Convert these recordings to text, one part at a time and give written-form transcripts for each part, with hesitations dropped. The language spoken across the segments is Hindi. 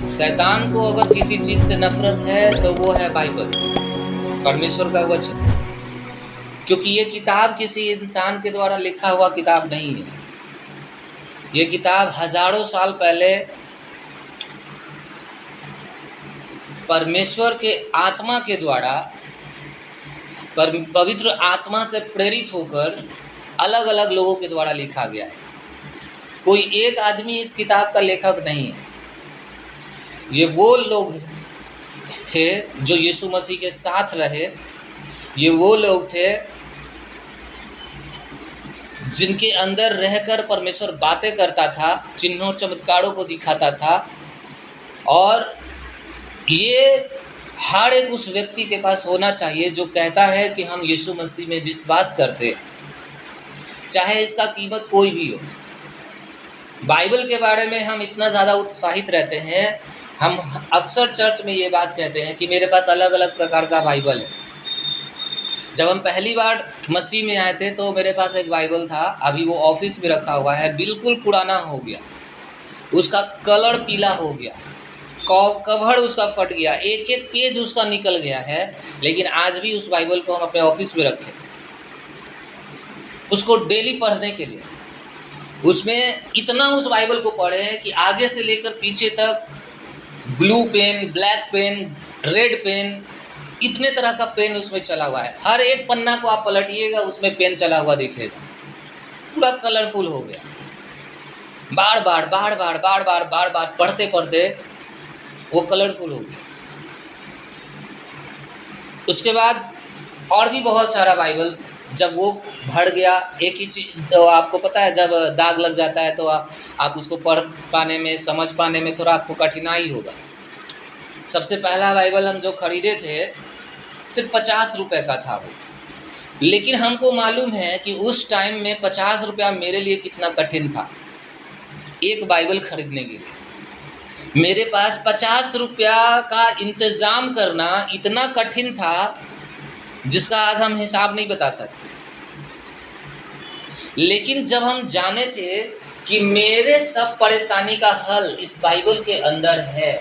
शैतान को अगर किसी चीज से नफरत है तो वो है बाइबल, परमेश्वर का वचन। क्योंकि ये किताब किसी इंसान के द्वारा लिखा हुआ किताब नहीं है। ये किताब हजारों साल पहले परमेश्वर के आत्मा के द्वारा, पवित्र आत्मा से प्रेरित होकर अलग अलग लोगों के द्वारा लिखा गया है। कोई एक आदमी इस किताब का लेखक नहीं है। ये वो लोग थे जो यीशु मसीह के साथ रहे। ये वो लोग थे जिनके अंदर रहकर परमेश्वर बातें करता था, चिन्हों चमत्कारों को दिखाता था। और ये हर एक उस व्यक्ति के पास होना चाहिए जो कहता है कि हम यीशु मसीह में विश्वास करते हैं, चाहे इसका कीमत कोई भी हो। बाइबल के बारे में हम इतना ज़्यादा उत्साहित रहते हैं, हम अक्सर चर्च में ये बात कहते हैं कि मेरे पास अलग अलग प्रकार का बाइबल है। जब हम पहली बार मसीह में आए थे तो मेरे पास एक बाइबल था, अभी वो ऑफिस में रखा हुआ है, बिल्कुल पुराना हो गया, उसका कलर पीला हो गया, कवर उसका फट गया, एक एक पेज उसका निकल गया है। लेकिन आज भी उस बाइबल को हम अपने ऑफिस में रखें, उसको डेली पढ़ने के लिए। उसमें इतना उस बाइबल को पढ़े हैं कि आगे से लेकर पीछे तक blue pen, black pen, red pen, इतने तरह का पेन उसमें चला हुआ है। हर एक पन्ना को आप पलटिएगा उसमें पेन चला हुआ दिखेगा, पूरा कलरफुल हो गया। बार बार पढ़ते पढ़ते वो कलरफुल हो गया। उसके बाद और भी बहुत सारा बाइबल, जब वो भर गया, एक ही चीज़ तो आपको पता है, जब दाग लग जाता है तो आप उसको पढ़ पाने में, समझ पाने में थोड़ा आपको कठिनाई होगा। सबसे पहला बाइबल हम जो खरीदे थे सिर्फ 50 रुपये का था वो। लेकिन हमको मालूम है कि उस टाइम में 50 रुपया मेरे लिए कितना कठिन था एक बाइबल खरीदने के लिए। मेरे पास 50 रुपया का इंतज़ाम करना इतना कठिन था जिसका आज हम हिसाब नहीं बता सकते। लेकिन जब हम जाने थे कि मेरे सब परेशानी का हल इस बाइबल के अंदर है।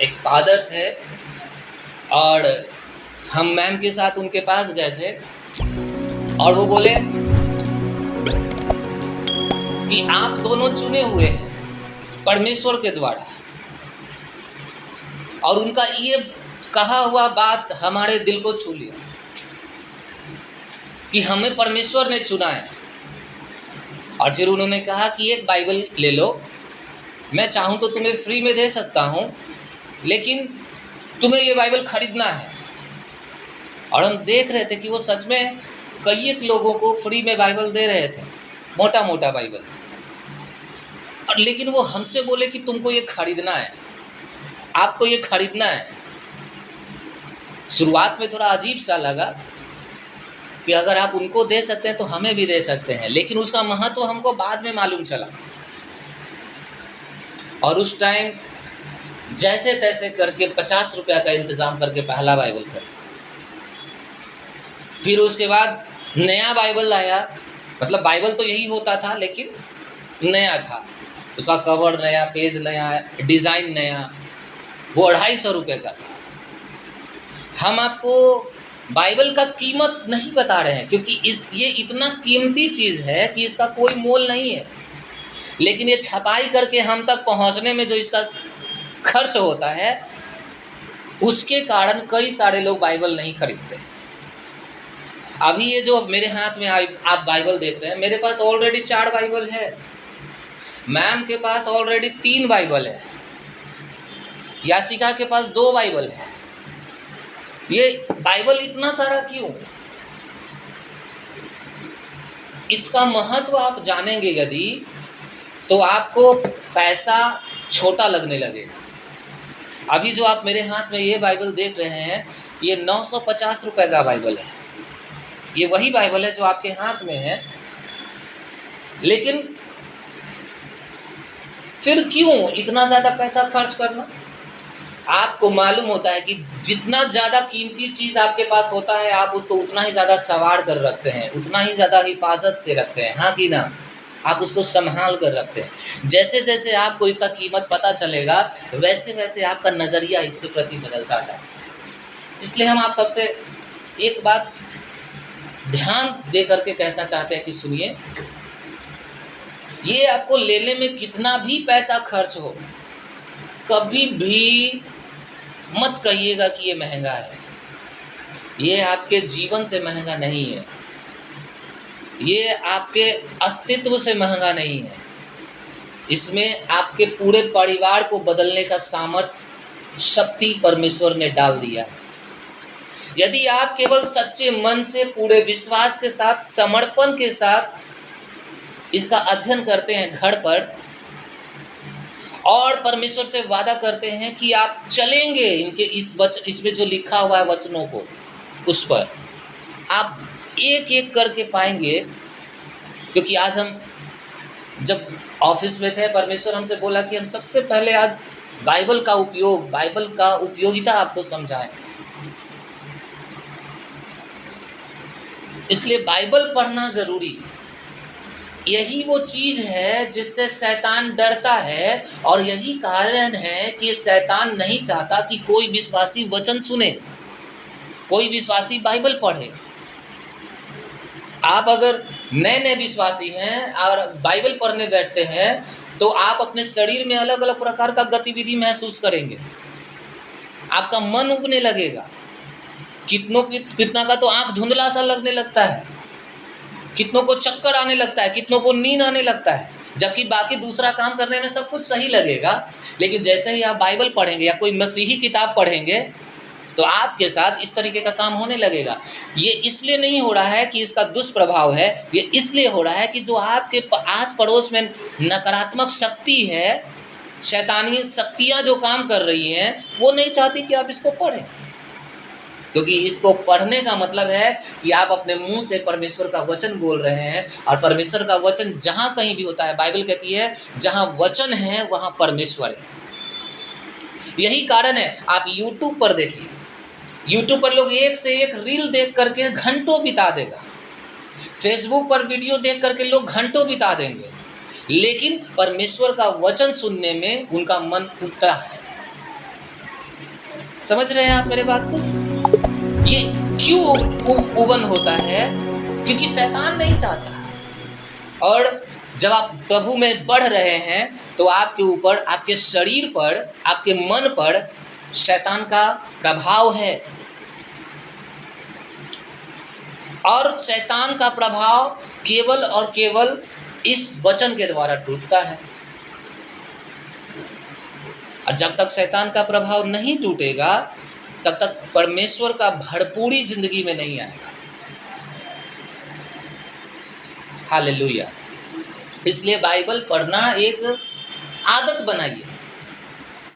एक फादर थे और हम मैम के साथ उनके पास गए थे और वो बोले कि आप दोनों चुने हुए हैं परमेश्वर के द्वारा। और उनका ये कहा हुआ बात हमारे दिल को छू लिया कि हमें परमेश्वर ने चुना है। और फिर उन्होंने कहा कि एक बाइबल ले लो, मैं चाहूँ तो तुम्हें फ्री में दे सकता हूँ, लेकिन तुम्हें ये बाइबल खरीदना है। और हम देख रहे थे कि वो सच में कई एक लोगों को फ्री में बाइबल दे रहे थे, मोटा मोटा बाइबल। और लेकिन वो हमसे बोले कि तुमको ये खरीदना है, आपको ये खरीदना है। शुरुआत में थोड़ा अजीब सा लगा कि अगर आप उनको दे सकते हैं तो हमें भी दे सकते हैं, लेकिन उसका महत्व हमको बाद में मालूम चला। और उस टाइम जैसे तैसे करके 50 रुपया का इंतज़ाम करके पहला बाइबल खरीदा। फिर उसके बाद नया बाइबल आया, मतलब बाइबल तो यही होता था लेकिन नया था, उसका कवर नया, पेज नया, डिज़ाइन नया। वो 250 रुपये का था। हम आपको बाइबल का कीमत नहीं बता रहे हैं क्योंकि ये इतना कीमती चीज़ है कि इसका कोई मोल नहीं है। लेकिन ये छपाई करके हम तक पहुंचने में जो इसका खर्च होता है, उसके कारण कई सारे लोग बाइबल नहीं खरीदते। अभी ये जो मेरे हाथ में आप बाइबल देख रहे हैं, मेरे पास ऑलरेडी 4 बाइबल है, मैम के पास ऑलरेडी 3 बाइबल है, यासिका के पास 2 बाइबल है। ये बाइबल इतना सारा क्यों? इसका महत्व आप जानेंगे यदि, तो आपको पैसा छोटा लगने लगेगा। अभी जो आप मेरे हाथ में ये बाइबल देख रहे हैं, ये 950 रुपये का बाइबल है। ये वही बाइबल है जो आपके हाथ में है। लेकिन फिर क्यों इतना ज़्यादा पैसा खर्च करना? आपको मालूम होता है कि जितना ज़्यादा कीमती चीज़ आपके पास होता है, आप उसको उतना ही ज़्यादा संवार कर रखते हैं, उतना ही ज़्यादा हिफाजत से रखते हैं, हाँ कि ना? आप उसको संभाल कर रखते हैं। जैसे जैसे आपको इसका कीमत पता चलेगा, वैसे वैसे आपका नज़रिया इसके प्रति बदलता जाता है। इसलिए हम आप सबसे एक बात ध्यान दे करके कहना चाहते हैं कि सुनिए, ये आपको लेने में कितना भी पैसा खर्च हो, कभी भी मत कहिएगा कि ये महंगा है। ये आपके जीवन से महंगा नहीं है, ये आपके अस्तित्व से महंगा नहीं है। इसमें आपके पूरे परिवार को बदलने का सामर्थ्य, शक्ति परमेश्वर ने डाल दिया है। यदि आप केवल सच्चे मन से, पूरे विश्वास के साथ, समर्पण के साथ इसका अध्ययन करते हैं घर पर, और परमेश्वर से वादा करते हैं कि आप चलेंगे इनके इसमें जो लिखा हुआ है वचनों को, उस पर आप एक एक करके पाएंगे। क्योंकि आज हम जब ऑफिस में थे, परमेश्वर हमसे बोला कि हम सबसे पहले आज बाइबल का उपयोगिता आपको समझाएं। इसलिए बाइबल पढ़ना ज़रूरी। यही वो चीज़ है जिससे शैतान डरता है, और यही कारण है कि शैतान नहीं चाहता कि कोई विश्वासी वचन सुने, कोई विश्वासी बाइबल पढ़े। आप अगर नए विश्वासी हैं और बाइबल पढ़ने बैठते हैं, तो आप अपने शरीर में अलग अलग प्रकार का गतिविधि महसूस करेंगे, आपका मन उबने लगेगा, कितना का तो आंख धुंधला सा लगने लगता है, कितनों को चक्कर आने लगता है, कितनों को नींद आने लगता है, जबकि बाकी दूसरा काम करने में सब कुछ सही लगेगा। लेकिन जैसे ही आप बाइबल पढ़ेंगे या कोई मसीही किताब पढ़ेंगे, तो आपके साथ इस तरीके का काम होने लगेगा। ये इसलिए नहीं हो रहा है कि इसका दुष्प्रभाव है, ये इसलिए हो रहा है कि जो आपके आस पड़ोस में नकारात्मक शक्ति है, शैतानी शक्तियाँ जो काम कर रही हैं, वो नहीं चाहती कि आप इसको पढ़ें। क्योंकि इसको पढ़ने का मतलब है कि आप अपने मुंह से परमेश्वर का वचन बोल रहे हैं, और परमेश्वर का वचन जहाँ कहीं भी होता है, बाइबल कहती है जहाँ वचन है वहाँ परमेश्वर है। यही कारण है, आप यूट्यूब पर देखिए, यूट्यूब पर लोग एक से एक रील देख करके घंटों बिता देगा, फेसबुक पर वीडियो देख करके लोग घंटों बिता देंगे, लेकिन परमेश्वर का वचन सुनने में उनका मन उबता है। समझ रहे हैं आप मेरे बात को? ये क्यों उबन होता है? क्योंकि शैतान नहीं चाहता। और जब आप प्रभु में बढ़ रहे हैं, तो आपके ऊपर, आपके शरीर पर, आपके मन पर शैतान का प्रभाव है, और शैतान का प्रभाव केवल और केवल इस वचन के द्वारा टूटता है। और जब तक शैतान का प्रभाव नहीं टूटेगा, तब तक परमेश्वर का भरपूरी जिंदगी में नहीं आएगा। हालेलुया। इसलिए बाइबल पढ़ना एक आदत बनाइए।